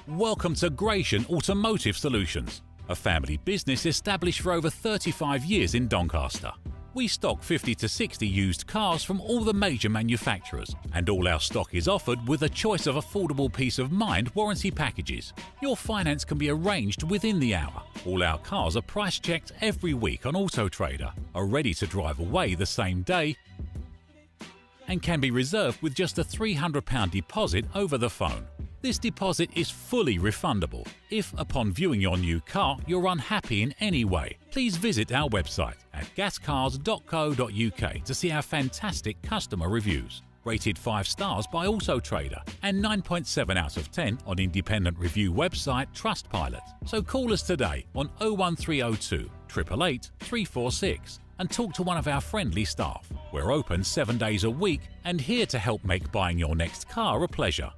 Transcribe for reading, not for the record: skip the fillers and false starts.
Welcome to Gratian Automotive Solutions, a family business established for over 35 years in Doncaster. We stock 50 to 60 used cars from all the major manufacturers, and all our stock is offered with a choice of affordable peace of mind warranty packages. Your finance can be arranged within the hour. All our cars are price checked every week on Auto Trader, are ready to drive away the same day, and can be reserved with just a £300 deposit over the phone. This deposit is fully refundable. If, upon viewing your new car, you're unhappy in any way, please visit our website at gascars.co.uk to see our fantastic customer reviews. Rated 5 stars by Auto Trader and 9.7 out of 10 on independent review website Trustpilot. So call us today on 01302 888 346 and talk to one of our friendly staff. We're open 7 days a week and here to help make buying your next car a pleasure.